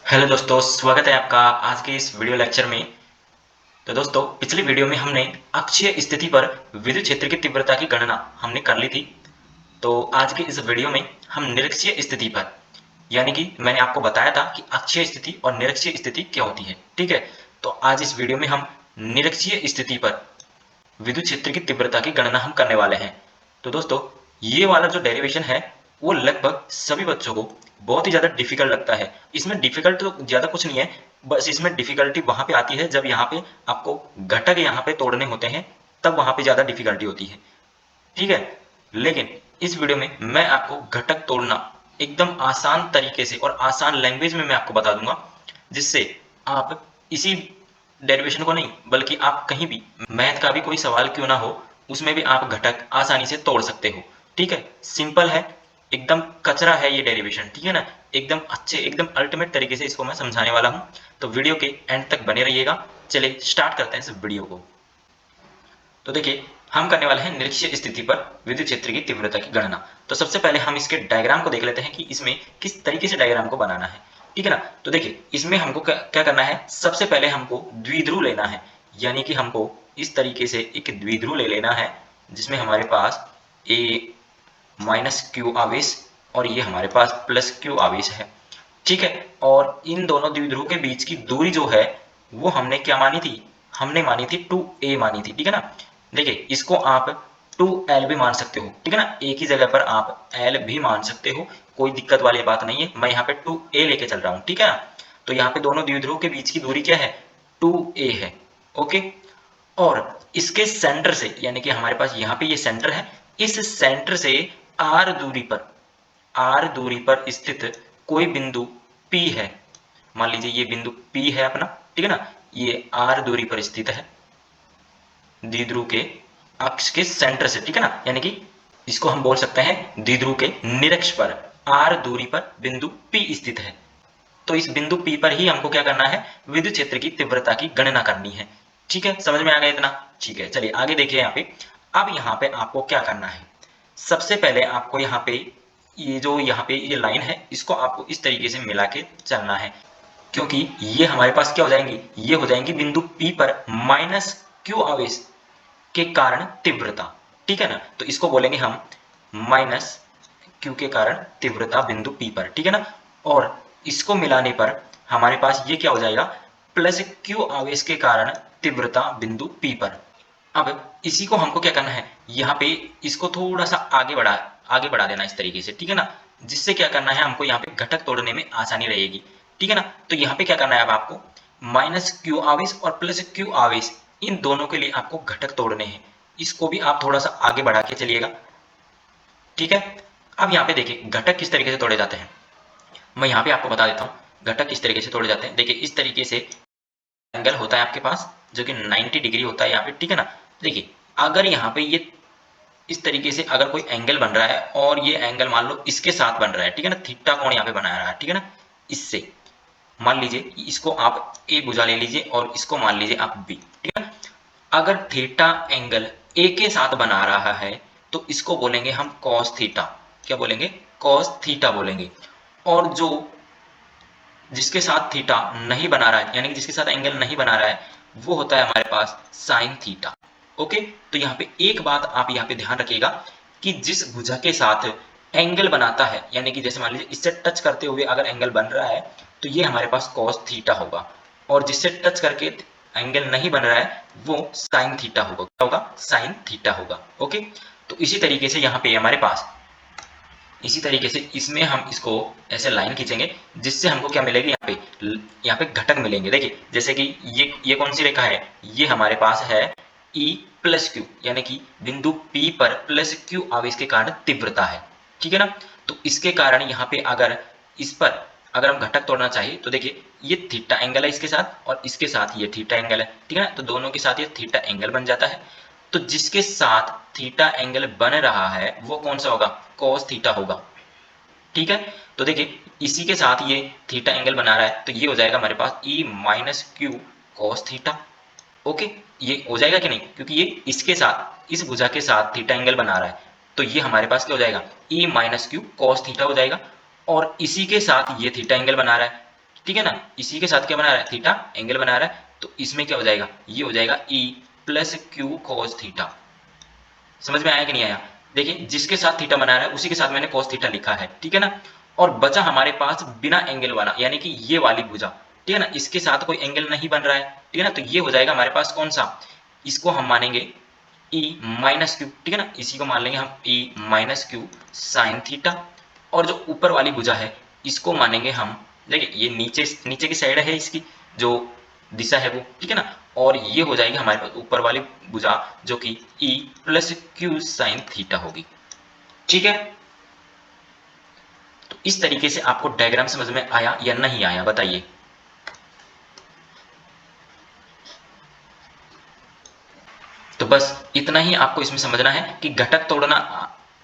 Hello दोस्तों, स्वागत है आपका आज के इस वीडियो लेक्चर में। तो दोस्तों, पिछली वीडियो में हमने अक्षीय स्थिति पर विद्युत क्षेत्र की तीव्रता की गणना हमने कर ली थी। तो आज की इस वीडियो में हम निरक्षीय स्थिति पर, यानी कि मैंने आपको बताया था कि अक्षीय स्थिति और निरक्षीय स्थिति क्या होती है, ठीक है। तो आज इस वीडियो में हम निरक्षीय स्थिति पर विद्युत क्षेत्र की तीव्रता की गणना हम करने वाले हैं। तो दोस्तों, ये वाला जो डेरिवेशन है वो लगभग सभी बच्चों को बहुत ही ज़्यादा डिफिकल्ट लगता है। इसमें डिफिकल्ट तो ज़्यादा कुछ नहीं है, बस इसमें डिफिकल्टी वहाँ पे आती है जब यहाँ पे आपको घटक यहाँ पे तोड़ने होते हैं, तब वहाँ पे ज़्यादा डिफिकल्टी होती है, ठीक है। लेकिन इस वीडियो में मैं आपको घटक तोड़ना एकदम आसान तरीके से और आसान लैंग्वेज में मैं आपको बता दूंगा, जिससे आप इसी डेरिवेशन को नहीं बल्कि आप कहीं भी मैथ का भी कोई सवाल क्यों ना हो उसमें भी आप घटक आसानी से तोड़ सकते हो, ठीक है। सिंपल है, एकदम कचरा है ये डेरिवेशन, ठीक है ना। एकदम अच्छे एकदम अल्टीमेट तरीके से इसको मैं समझाने वाला हूँ, तो वीडियो के एंड तक बने रहिएगा। चलिए स्टार्ट करते हैं इस वीडियो को। तो देखिए, हम करने वाले हैं निरक्षीय स्थिति पर विद्युत क्षेत्र की तीव्रता की गणना। तो सबसे पहले हम इसके डायग्राम को देख लेते हैं कि इसमें किस तरीके से डायग्राम को बनाना है, ठीक है ना। तो देखिए, इसमें हमको क्या करना है, सबसे पहले हमको द्विध्रुव लेना है, यानी कि हमको इस तरीके से एक द्विध्रुव ले लेना है जिसमें हमारे पास ए माइनस क्यू आवेश और ये हमारे पास प्लस क्यू आवेश है, ठीक है। और इन दोनों द्विध्रुव के बीच की दूरी जो है वो हमने क्या मानी थी, हमने मानी थी 2a मानी थी, ठीक है ना। देखिए, इसको आप 2l भी मान सकते हो, ठीक है ना। एक ही जगह पर आप l भी मान सकते हो, कोई दिक्कत वाली बात नहीं है। मैं यहाँ पे 2a लेके चल रहा हूँ, ठीक है ना। तो यहाँ पे दोनों द्विध्रुव के बीच की दूरी क्या है, 2a है, ओके। और इसके सेंटर से, यानी कि हमारे पास यहाँ पे ये सेंटर है, इस सेंटर से आर दूरी पर स्थित कोई बिंदु P है। मान लीजिए ये बिंदु P है अपना, ठीक है ना। ये आर दूरी पर स्थित है द्विध्रुव के अक्ष के सेंटर से, ठीक है ना। यानी कि इसको हम बोल सकते हैं द्विध्रुव के निरक्ष पर आर दूरी पर बिंदु P स्थित है। तो इस बिंदु P पर ही हमको क्या करना है, विद्युत क्षेत्र की तीव्रता की गणना करनी है, ठीक है। समझ में आ गया इतना, ठीक है। चलिए आगे देखिए यहाँ पे। अब यहाँ पे आपको क्या करना है, सबसे पहले आपको यहाँ पे यहाँ पे ये लाइन है, इसको आपको इस तरीके से मिला के चलना है, क्योंकि ये हमारे पास क्या हो जाएंगी, ये हो जाएंगी बिंदु P पर माइनस क्यू आवेश के कारण तीव्रता, ठीक है ना। तो इसको बोलेंगे हम माइनस क्यू के कारण तीव्रता बिंदु P पर, ठीक है ना। और इसको मिलाने पर हमारे पास ये क्या हो जाएगा, प्लस क्यू आवेश के कारण तीव्रता बिंदु P पर। अब इसी को हमको क्या करना है, यहाँ पे इसको थोड़ा सा आगे बढ़ा देना इस तरीके से, ठीक है ना। जिससे क्या करना है, हमको यहाँ पे घटक तोड़ने में आसानी रहेगी, ठीक है ना। तो यहाँ पे क्या करना है, अब आपको माइनस क्यू आवेश और प्लस क्यू आवेश इन दोनों के लिए आपको घटक तोड़ने हैं। इसको भी आप थोड़ा सा आगे बढ़ा के चलिएगा, ठीक है। अब यहाँ पे देखिए घटक किस तरीके से तोड़े जाते हैं, मैं यहाँ पे आपको बता देता हूँ घटक किस तरीके से तोड़े जाते हैं। देखिए, इस तरीके से एंगल होता है आपके पास जो कि 90 डिग्री होता है यहाँ पे, ठीक है ना। देखिए, अगर यहाँ पे ये इस तरीके से अगर कोई एंगल बन रहा है और ये एंगल मान लो इसके साथ बन रहा है, ठीक है ना, थीटा कोण यहाँ पे बना रहा है, ठीक है ना। इससे मान लीजिए इसको आप ए भुजा ले लीजिए और इसको मान लीजिए आप बी, ठीक है ना। अगर थीटा एंगल ए के साथ बना रहा है तो इसको बोलेंगे हम कॉस थीटा। क्या बोलेंगे, कॉस थीटा बोलेंगे। और जो जिसके साथ थीटा नहीं बना रहा है, यानी कि जिसके साथ एंगल नहीं बना रहा है, वो होता है हमारे पास साइन थीटा, ओके। तो यहाँ पे एक बात आप यहाँ पे ध्यान रखिएगा कि जिस भुजा के साथ एंगल बनाता है, यानी कि जैसे मान लीजिए इससे टच करते हुए अगर एंगल बन रहा है तो ये हमारे पास कॉस थीटा होगा, और जिससे टच करके एंगल नहीं बन रहा है वो साइन थीटा होगा। क्या होगा, साइन थीटा होगा, ओके। तो इसी तरीके से यहाँ पे हमारे पास इसी तरीके से इसमें हम इसको ऐसे लाइन खींचेंगे जिससे हमको क्या मिलेगी, यहाँ पे घटक मिलेंगे। देखिए, जैसे कि ये कौन सी रेखा है, ये हमारे पास है E प्लस क्यू, यानी कि बिंदु P पर प्लस क्यू आवेश के कारण तीव्रता है, ठीक है ना। तो इसके कारण यहाँ पे अगर इस पर अगर हम घटक तोड़ना चाहिए तो देखिए, ये थीटा एंगल है इसके साथ और इसके साथ ये थीटा एंगल है, ठीक है ना। तो दोनों के साथ ये थीटा एंगल बन जाता है। तो जिसके साथ थीटा एंगल बन रहा है वो कौन सा होगा, cos थीटा होगा, ठीक है। तो देखिए, इसी के साथ ये थीटा एंगल बना रहा है तो ये हो जाएगा हमारे पास E minus q cos theta, okay. ये हो जाएगा कि नहीं, क्योंकि ये इसके साथ इस भुजा के साथ थीटा एंगल बना रहा है, तो ये हमारे पास क्या हो जाएगा, E minus q cos theta हो जाएगा। और इसी के साथ ये थीटा एंगल बना रहा है, ठीक है ना, इसी के साथ क्या बना रहा है, थीटा एंगल बना रहा है, तो इसमें क्या हो जाएगा, ये हो जाएगा E plus q cos theta. समझ में आया कि नहीं आया? देखिए जिसके साथ थीटा बना रहा है उसी के साथ मैंने कॉस थीटा लिखा है, ठीक है ना। और बचा हमारे पास बिना एंगल वाला, यानी कि ये वाली भुजा, ठीक है ना, इसके साथ कोई एंगल नहीं बन रहा है, ठीक है ना, तो ये हो जाएगा हमारे पास कौन सा, इसको हम मानेंगे E माइनस क्यू, ठीक है ना, इसी को मान लेंगे हम E minus Q sine theta. और जो ऊपर वाली भुजा है इसको मानेंगे हम, देखिए ये नीचे नीचे की साइड है इसकी जो दिशा है वो, ठीक है ना, और ये हो जाएगी हमारे पास ऊपर वाली भुजा जो कि E plus Q sine theta होगी, ठीक है। तो इस तरीके से आपको डायग्राम समझ में आया या नहीं आया बताइए। तो बस इतना ही आपको इसमें समझना है कि घटक तोड़ना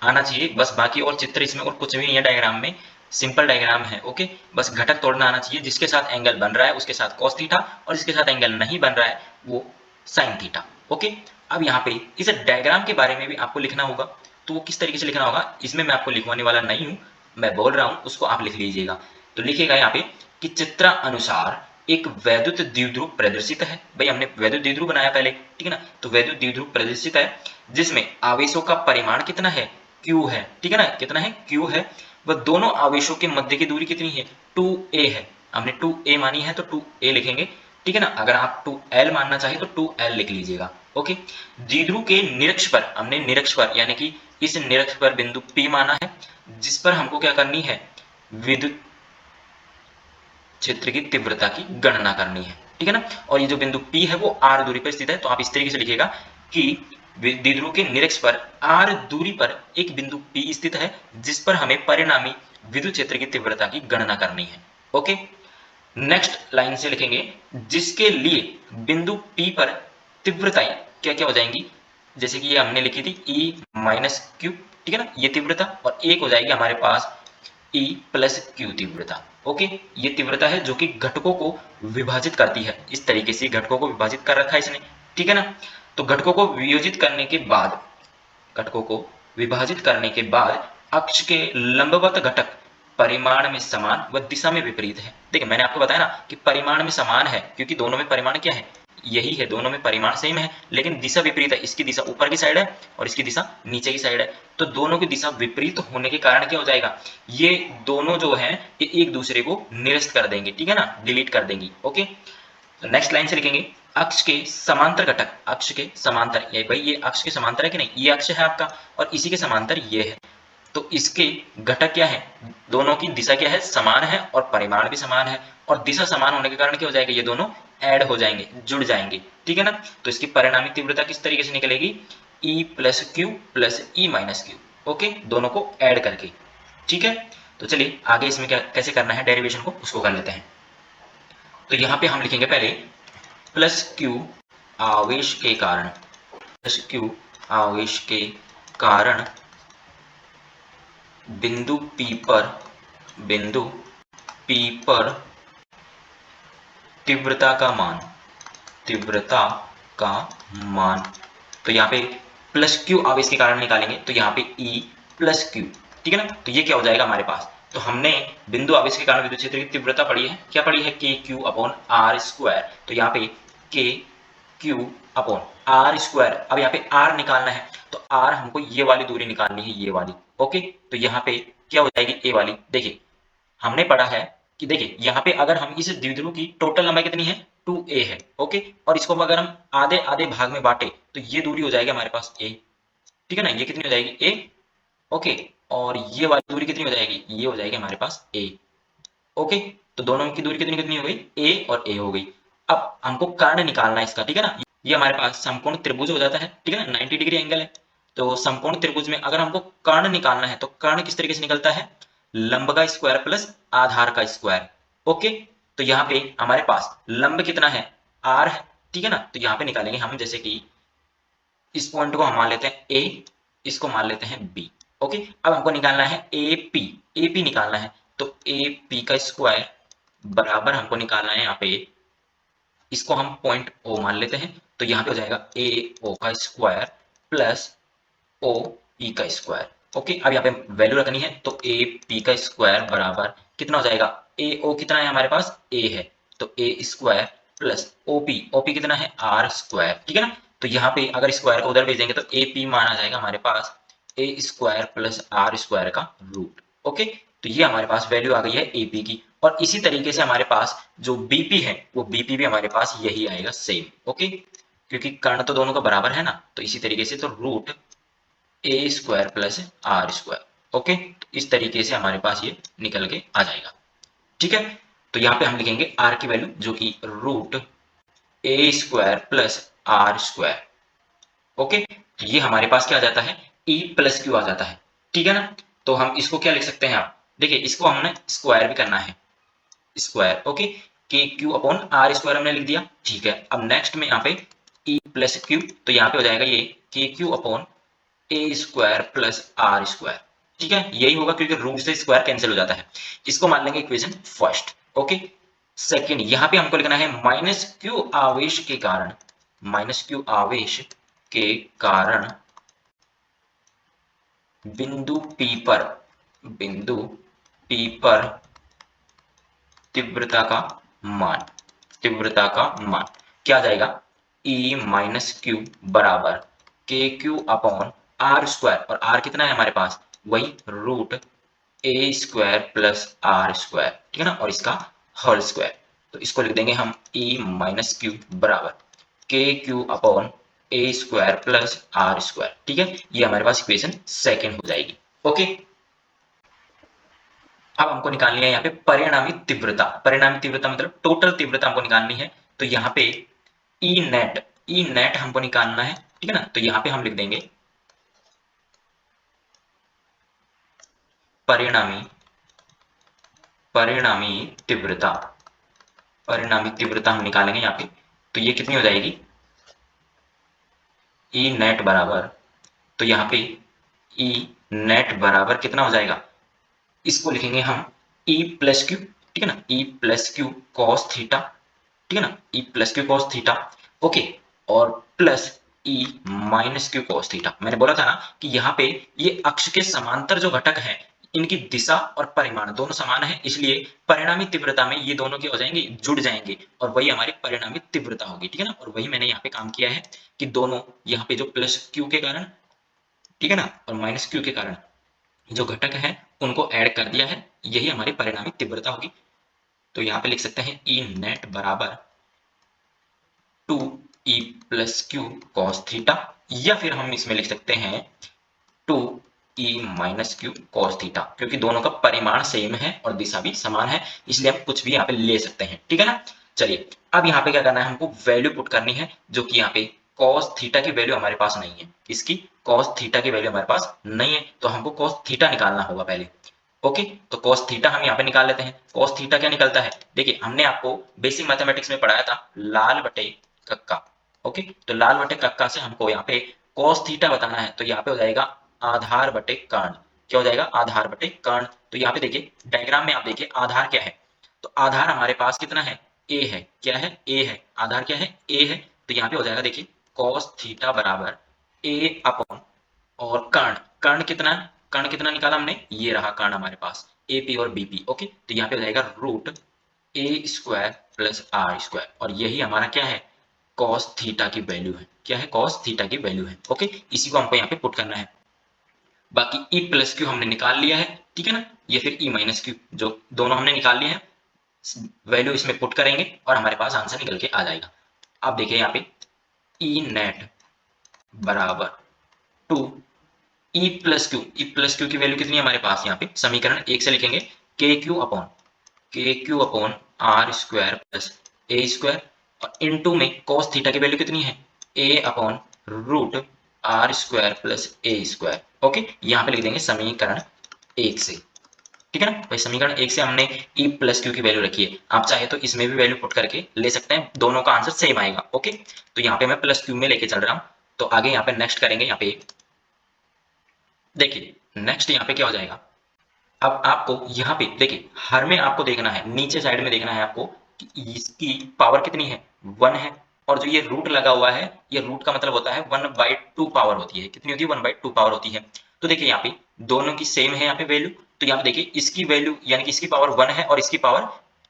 आना चाहिए बस, बाकी और चित्र इसमें और कुछ भी नहीं है डायग्राम में, सिंपल डायग्राम है, ओके। बस घटक तोड़ना आना चाहिए, जिसके साथ एंगल बन रहा है उसके साथ कॉस थीटा, और जिसके साथ एंगल नहीं बन रहा है वो साइन थीटा, ओके। अब यहाँ पे इस डायग्राम के बारे में भी आपको लिखना होगा, तो वो किस तरीके से लिखना होगा इसमें मैं आपको लिखवाने वाला नहीं हूँ, मैं बोल रहा हूँ उसको आप लिख लीजिएगा। तो लिखिएगा यहाँ पे कि चित्रानुसार एक वैद्युत द्विध्रुव प्रदर्शित है, भाई हमने वैद्युत द्विध्रुव बनाया पहले, ठीक है ना, तो वैद्युत द्विध्रुव प्रदर्शित है जिसमें आवेशों का परिमाण कितना है, Q है, ठीक है ना, कितना है, Q है। वह दोनों आवेशों के मध्य की दूरी कितनी है, 2a है, हमने 2a मानी है तो 2a लिखेंगे, ठीक है ना। अगर आप 2l मानना चाहे तो 2l लिख लीजिएगा, ओके। द्विध्रुव के निरक्ष पर, हमने निरक्ष पर यानी कि इस निरक्ष पर बिंदु P माना है, जिस पर हमको क्या करनी है, विद्युत क्षेत्र की तीव्रता की गणना करनी है, ठीक है ना। और ये जो बिंदु P है वो r दूरी पर स्थित है, तो आप इस तरीके से लिखिएगा कि द्विध्रुव के निरक्ष पर r दूरी पर एक बिंदु P स्थित है जिस पर हमें परिणामी विद्युत क्षेत्र की तीव्रता की गणना करनी है, ओके। नेक्स्ट लाइन से लिखेंगे जिसके लिए बिंदु P पर तीव्रताएं क्या क्या हो जाएंगी, जैसे कि ये हमने लिखी थी E माइनस क्यू, ठीक है ना, ये तीव्रता, और एक हो जाएगी हमारे पास E प्लस क्यू तीव्रता, ओके। ये तीव्रता है जो कि घटकों को विभाजित करती है, इस तरीके से घटकों को विभाजित कर रखा है इसने, ठीक है ना। तो घटकों को वियोजित करने के बाद, घटकों को विभाजित करने के बाद अक्ष के लंबवत घटक परिमाण में समान व दिशा में विपरीत है। देखिए मैंने आपको बताया ना कि परिमाण में समान है, क्योंकि दोनों में परिमाण क्या है, यही है, दोनों में परिमाण सेम है, लेकिन दिशा विपरीत है, इसकी दिशा ऊपर की साइड है और इसकी दिशा नीचे की साइड है, तो दोनों की दिशा विपरीत होने के कारण क्या हो जाएगा, ये दोनों जो है ये एक दूसरे को निरस्त कर देंगे, ठीक है ना, डिलीट कर देंगी, ओके। तो नेक्स्ट लाइन से लिखेंगे अक्ष के समांतर घटक, अक्ष के समांतर, ये भाई ये अक्ष के समांतर है कि नहीं, ये अक्ष है आपका और इसी के समांतर ये है, तो इसके घटक क्या है, दोनों की दिशा क्या है, समान है और परिमाण भी समान है, और दिशा समान होने के कारण क्या हो जाएगा, ये दोनों ऐड हो जाएंगे, जुड़ जाएंगे, ठीक है ना। तो इसकी परिणामी तीव्रता किस तरीके से निकलेगी, E plus Q plus E minus Q, okay, दोनों को ऐड करके, ठीक है। तो चलिए आगे इसमें क्या कैसे करना है डेरिवेशन को, उसको कर लेते हैं। तो यहाँ पे हम लिखेंगे पहले प्लस क्यू आवेश के कारण, प्लस क्यू आवेश के कारण बिंदु P पर, बिंदु P पर तीव्रता का मान, तीव्रता का मान, तो यहाँ पे प्लस क्यू आवेश के कारण निकालेंगे, तो यहाँ पे E प्लस क्यू, ठीक है ना, तो ये क्या हो जाएगा हमारे पास, तो हमने बिंदु आवेश के कारण विद्युत क्षेत्र की तीव्रता पढ़ी है, क्या पढ़ी है, के क्यू अपॉन आर स्क्वायर, तो यहाँ पे के क्यू अपॉन आर स्क्वायर, अब यहाँ पे आर निकालना है, तो आर हमको ये वाली दूरी निकालनी है, ये वाली, ओके। तो यहाँ पे क्या हो जाएगी, ए वाली, देखिए हमने पढ़ा है कि देखिए यहाँ पे अगर हम इस द्विध्रुव की टोटल लंबाई कितनी है, 2a है, ओके, और इसको अगर हम आधे आधे भाग में बांटे तो ये दूरी हो जाएगी हमारे पास a, ठीक है ना, ये कितनी हो जाएगी a, ओके, और ये वाली दूरी कितनी हो जाएगी, ये हो जाएगी हमारे पास a, ओके। तो दोनों की दूरी कितनी कितनी हो गई, a और a हो गई। अब हमको कर्ण निकालना है इसका, ठीक है ना, ये हमारे पास समकोण त्रिभुज हो जाता है, ठीक है ना, 90 डिग्री एंगल है, तो समकोण त्रिभुज में अगर हमको कर्ण निकालना है तो कर्ण किस तरीके से निकलता है, लंब का स्क्वायर प्लस आधार का स्क्वायर, ओके। तो यहाँ पे हमारे पास लंब कितना है, r है, ठीक है ना, तो यहाँ पे निकालेंगे हम, जैसे कि इस पॉइंट को हम मान लेते हैं a, इसको मान लेते हैं b, ओके। अब हमको निकालना है AP, AP निकालना है, तो AP का स्क्वायर बराबर हमको निकालना है यहाँ पे, इसको हम पॉइंट O मान लेते हैं, तो यहाँ पे हो जाएगा AO का स्क्वायर प्लस OE का स्क्वायर, ओके। अब यहाँ पे वैल्यू रखनी है, तो AP का स्क्वायर बराबर कितना हो जाएगा, ए ओ कितना है हमारे पास, ए है, तो ए स्क्वायर प्लस ओपी, ओपी कितना है आर स्क्वायर, ठीक है ना। तो यहाँ पे अगर स्क्वायर को उधर भेजेंगे तो ए पी मान आ जाएगा हमारे पास ए स्क्वायर प्लस आर स्क्वायर का रूट। ओके, तो ये हमारे पास वैल्यू आ गई है एपी की। और इसी तरीके से हमारे पास जो बीपी है वो बीपी भी हमारे पास यही आएगा सेम। ओके, क्योंकि कर्ण तो दोनों का बराबर है ना, तो इसी तरीके से तो root A square plus R square. Okay, तो इस तरीके से हमारे पास ये निकल के आ जाएगा। ठीक है, तो यहाँ पे हम लिखेंगे आर की वैल्यू जो कि root A square plus R square. Okay, तो ये हमारे पास क्या आ जाता है, ई प्लस क्यू आ जाता है। ठीक है ना, तो हम इसको क्या लिख सकते हैं, आप देखिए इसको हमने स्क्वायर भी करना है, स्क्वायर। ओके, के क्यू अपॉन आर स्क्वायर हमने लिख दिया। ठीक है, अब नेक्स्ट में यहाँ पे ई प्लस क्यू, तो यहाँ पे हो जाएगा ये K Q upon A square plus R square. ठीक है, यही होगा क्योंकि रूट से स्क्वायर कैंसिल हो जाता है। इसको मान लेंगे इक्वेशन फर्स्ट। ओके, सेकेंड यहाँ पे हमको लिखना है माइनस क्यू आवेश के कारण, माइनस क्यू आवेश के कारण बिंदु P पर, बिंदु P पर तीव्रता का मान, तीव्रता का मान क्या आ जाएगा, E माइनस क्यू बराबर K Q upon are square, और आर कितना है हमारे पास, वही root A square plus R square, ठीक है ना, और इसका होल स्क्वायर। तो इसको लिख देंगे हम E माइनस क्यू बराबर K Q upon A square plus R square. ठीक है, ये हमारे पास इक्वेशन सेकेंड हो जाएगी। ओके, अब हमको निकालनी है यहाँ पे परिणामी तीव्रता। परिणामी तीव्रता मतलब टोटल तीव्रता हमको निकालनी है। तो यहाँ पे ई नेट, ई नेट हमको निकालना है, ठीक है ना। तो यहाँ पे हम लिख देंगे परिणामी, परिणामी तीव्रता, परिणामी तीव्रता हम निकालेंगे यहाँ पे। तो ये कितनी हो जाएगी, ई नेट बराबर, तो यहाँ पे ई नेट बराबर कितना हो जाएगा, इसको लिखेंगे हम E प्लस क्यू, ठीक है ना, E plus q cos theta, ठीक है ना, E plus q cos theta. Okay, और plus E minus q cos theta. मैंने बोला था ना कि यहाँ पे ये अक्ष के समांतर जो घटक हैं इनकी दिशा और परिमाण दोनों समान है, इसलिए परिणामी तीव्रता में ये दोनों क्या हो जाएंगे, जुड़ जाएंगे, और वही हमारी परिणामी तीव्रता होगी। ठीक है ना, और वही मैंने यहाँ पे काम किया है कि दोनों यहाँ पे जो प्लस क्यू के कारण, ठीक है ना, और माइनस क्यू के कारण जो घटक है उनको ऐड कर दिया है, यही हमारी परिणामी तीव्रता होगी। तो यहाँ पे लिख सकते हैं ई नेट बराबर 2E plus q cos theta, या फिर हम इसमें लिख सकते हैं 2E minus q cos theta, क्योंकि दोनों का परिमाण सेम है और दिशा भी समान है, इसलिए हम कुछ भी यहाँ पे ले सकते हैं। ठीक है ना, चलिए अब यहाँ पे क्या करना है, हमको वैल्यू पुट करनी है, जो कि यहाँ पे कॉस थीटा की वैल्यू हमारे पास नहीं है। इसकी कॉस थीटा की वैल्यू हमारे पास नहीं है, तो हमको कॉस थीटा निकालना होगा पहले। ओके, तो कॉस थीटा हम यहाँ पे निकाल लेते हैं। कॉस थीटा क्या निकलता है, देखिए हमने आपको बेसिक मैथमेटिक्स में पढ़ाया था लाल बटे कक्का। ओके, तो लाल बटे कक्का से हमको यहाँ पे कॉस थीटा बताना है, तो यहाँ पे हो जाएगा आधार बटे कर्ण। क्या हो जाएगा, आधार बटे कर्ण। तो यहाँ पे देखिए डायग्राम में आप देखिए आधार क्या है, तो आधार हमारे पास कितना है, ए है। क्या है, ए है। आधार क्या है, ए है। तो यहाँ पे हो जाएगा देखिए कॉस थीटा बराबर ए अपॉन, और कर्ण, कर्ण कितना, कर्ण कितना निकाला हमने, ये रहा कर्ण हमारे पास एपी और बीपी। ओके, तो यहाँ पे हो जाएगा root A square plus R square, और यही हमारा क्या है, कॉस थीटा की वैल्यू है। क्या है, कॉस थीटा की वैल्यू है। ओके, इसी को हमको यहाँ पे पुट करना है। बाकी ई प्लस क्यू हमने निकाल लिया है, ठीक है ना, ये फिर ई माइनस क्यू, जो दोनों हमने निकाल लिए हैं, वैल्यू इसमें पुट करेंगे और हमारे पास आंसर निकल के आ जाएगा। अब देखिए यहाँ पे ई नेट बराबर 2 ई प्लस क्यू की वैल्यू कितनी है हमारे पास, यहाँ पे समीकरण एक से लिखेंगे के Q upon are square plus a square, और इनटू में cos थीटा की वैल्यू कितनी है, a upon root r square plus a square. Okay, यहाँ पे लिख देंगे समीकरण एक से। ठीक है ना भाई, समीकरण एक से हमने ई प्लस क्यू की वैल्यू रखी है, आप चाहे तो इसमें भी वैल्यू पुट करके ले सकते हैं, दोनों का आंसर सेम आएगा। ओके, तो यहाँ पे मैं प्लस क्यू में लेके चल रहा हूँ। तो आगे यहाँ पे नेक्स्ट करेंगे, यहाँ पे देखिए नेक्स्ट यहाँ पे क्या हो जाएगा, अब आपको यहाँ पे देखिए हर में आपको देखना है, नीचे साइड में देखना है आपको कि इसकी पावर कितनी है, 1 है, और जो ये रूट लगा हुआ है, ये रूट का मतलब होता है 1/2 पावर होती है। कितनी होती है, 1/2 पावर होती है। तो देखिए यहाँ पे दोनों की सेम है यहाँ पे वैल्यू, तो यहाँ पे देखिए इसकी वैल्यू यानी कि इसकी पावर 1 है और इसकी पावर,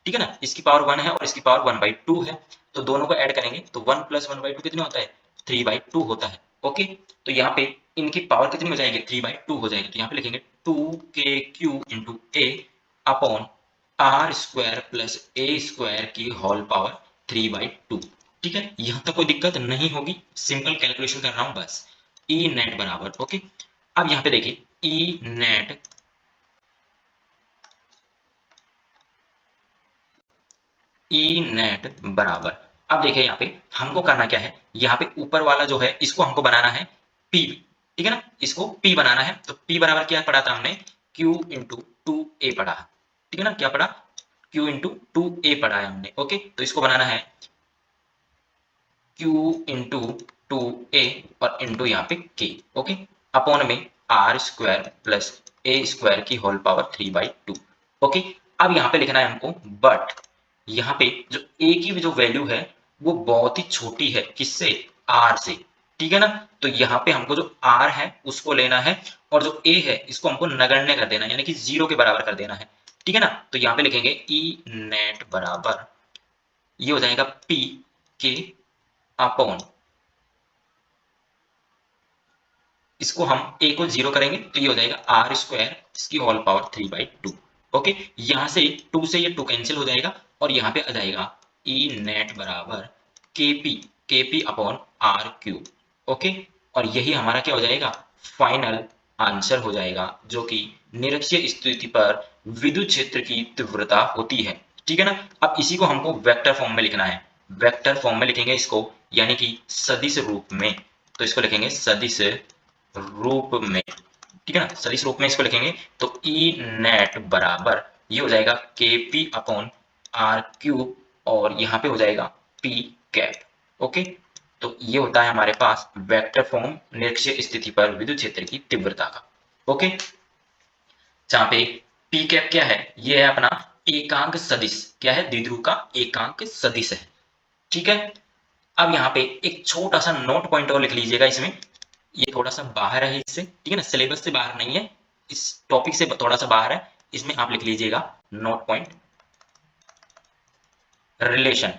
ठीक है ना, इसकी पावर 1 है और इसकी पावर 1/2 है, तो दोनों को ऐड करेंगे तो 1 + 1/2 कितना होता है, 3/2 होता है। ओके, तो यहाँ पे इनकी पावर कितनी हो जाएगी, 3/2 हो जाएगी, तो यहाँ पे लिखेंगे 2k³ × a upon r² + a² की होल पावर 3/2। ठीक है, यहाँ तक कोई दिक्कत नहीं होगी, सिंपल कैलकुलेशन कर रहा हूँ बस। ई नेट बराबर, ओके, अब यहाँ पे देखिए ई नेट बराबर, अब देखिए यहाँ पे हमको करना क्या है, यहाँ पे ऊपर वाला जो है इसको हमको बनाना है P, ठीक है ना, इसको P बनाना है, तो P बराबर क्या पढ़ा था हमने, Q × 2a पढ़ा, ठीक है ना, क्या पढ़ा, Q × 2a पढ़ा है हमने। ओके, तो इसको बनाना है Q × 2a और इंटू यहाँ पे K, ओके, अपॉन में r² + a² की होल पावर 3/2। ओके, अब यहाँ पे लिखना है हमको, बट यहाँ पे जो a की जो वैल्यू है वो बहुत ही छोटी है, किससे, r से, ठीक है ना, तो यहाँ पे हमको जो r है उसको लेना है और जो a है इसको हमको नगण्य कर देना है, यानी कि 0 के बराबर कर देना है, ठीक है ना, तो यहाँ पे लिखेंगे ई नेट बराबर, ये हो जाएगा p के अपॉन, इसको हम a को 0 करेंगे तो ये हो जाएगा r² इसकी होल पावर 3/2। ओके, यहां से 2 से ये 2 कैंसिल हो जाएगा और यहाँ पे आ जाएगा ई नेट बराबर kp अपॉन r³। ओके, और यही हमारा क्या हो जाएगा, फाइनल आंसर हो जाएगा, जो कि निरक्षीय स्थिति पर विद्युत क्षेत्र की तीव्रता होती है, ठीक है ना। अब इसी को हमको वेक्टर फॉर्म में लिखना है, वेक्टर फॉर्म में लिखेंगे इसको, यानी कि सदिश रूप में, तो इसको लिखेंगे सदिश रूप में, ठीक है ना, सदिश रूप में इसको लिखेंगे तो ई नेट बराबर ये हो जाएगा kp अपॉन r³ और यहाँ पे हो जाएगा p कैप। ओके, तो ये होता है हमारे पास वेक्टर फॉर्म निरक्षीय स्थिति पर विद्युत क्षेत्र की तीव्रता का। ओके, जहाँ पे p कैप क्या है, ये है अपना एकांक सदिश, क्या है, द्विध्रुव का एकांक सदिश है, ठीक है। अब यहाँ पे एक छोटा सा नोट पॉइंट और लिख लीजिएगा इसमें, ये थोड़ा सा बाहर है इससे, ठीक है ना, सिलेबस से बाहर नहीं है, इस टॉपिक से थोड़ा सा बाहर है, इसमें आप लिख लीजिएगा नोट पॉइंट, रिलेशन,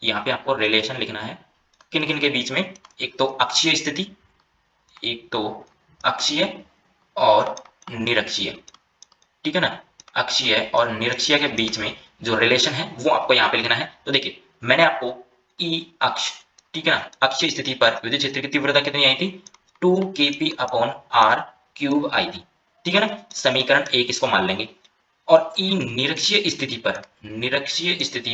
यहाँ पे आपको रिलेशन लिखना है किन किन के बीच में, एक तो अक्षीय स्थिति, एक तो अक्षीय और निरक्षीय, ठीक है ना, अक्षीय और निरक्षीय के बीच में जो रिलेशन है वो आपको यहाँ पे लिखना है। तो देखिए मैंने आपको ई अक्ष, ठीक है ना, अक्षीय स्थिति पर विद्युत क्षेत्र की तीव्रता कितनी आई थी, 2kp अपॉन r³ आई थी, ठीक है ना, समीकरण 1 इसको मान लेंगे। और ई निरक्षीय स्थिति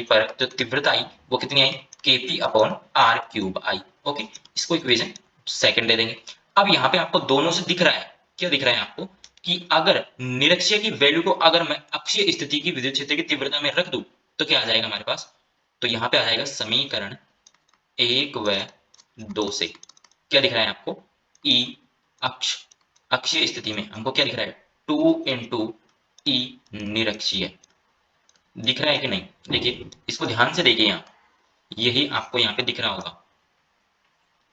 पर जो तीव्रता आई वो कितनी आई, kp अपॉन r³ आई। ओके, इसको इक्वेशन सेकंड दे देंगे। अब यहाँ पे आपको दोनों से दिख रहा है, क्या दिख रहा है आपको, कि अगर निरक्षीय की वैल्यू को अगर मैं अक्षीय स्थिति की विद्युत क्षेत्र की तीव्रता में रख दूं तो क्या आ जाएगा हमारे पास, तो यहाँ पे आ जाएगा समीकरण 1 व 2 से क्या दिख रहा है आपको, ई अक्ष, अक्षीय स्थिति में हमको क्या दिख रहा है, 2 × ई निरक्षीय, दिख रहा है कि नहीं, देखिए इसको ध्यान से देखिए, यहाँ यही आपको यहाँ पे दिख रहा होगा,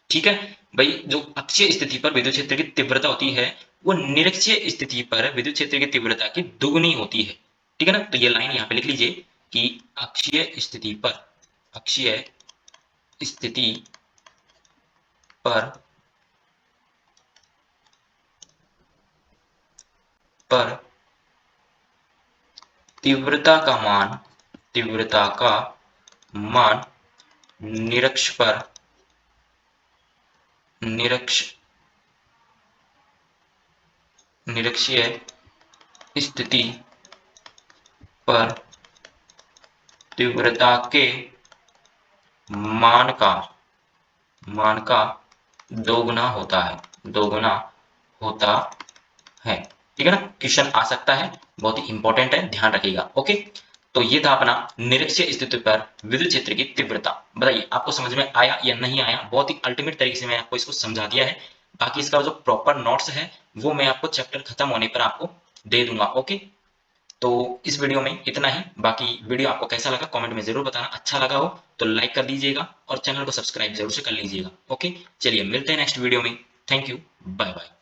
ठीक है भाई, जो अक्षीय स्थिति पर विद्युत क्षेत्र की तीव्रता होती है वो निरक्षीय स्थिति पर विद्युत क्षेत्र की तीव्रता की दुगुनी होती है, ठीक है ना, तो ये लाइन यहाँ पे लिख लीजिए कि अक्षीय स्थिति पर, अक्षीय स्थिति पर तीव्रता का मान, तीव्रता का मान निरक्ष पर, निरक्षीय स्थिति पर तीव्रता के मान का दोगुना होता है, दोगुना होता है, ठीक है ना, क्वेश्चन आ सकता है, बहुत ही इंपॉर्टेंट है, ध्यान रखिएगा। ओके, तो ये था अपना निरक्षीय स्थिति पर विद्युत क्षेत्र की तीव्रता। बताइए आपको समझ में आया या नहीं आया, बहुत ही अल्टीमेट तरीके से मैं आपको इसको समझा दिया है, बाकी इसका जो प्रॉपर नोट्स है वो मैं आपको चैप्टर खत्म होने पर आपको दे दूंगा। ओके, तो इस वीडियो में इतना ही, बाकी वीडियो आपको कैसा लगा कमेंट में जरूर बताना, अच्छा लगा हो तो लाइक कर दीजिएगा और चैनल को सब्सक्राइब जरूर से कर लीजिएगा। ओके, चलिए मिलते हैं नेक्स्ट वीडियो में, थैंक यू, बाय बाय।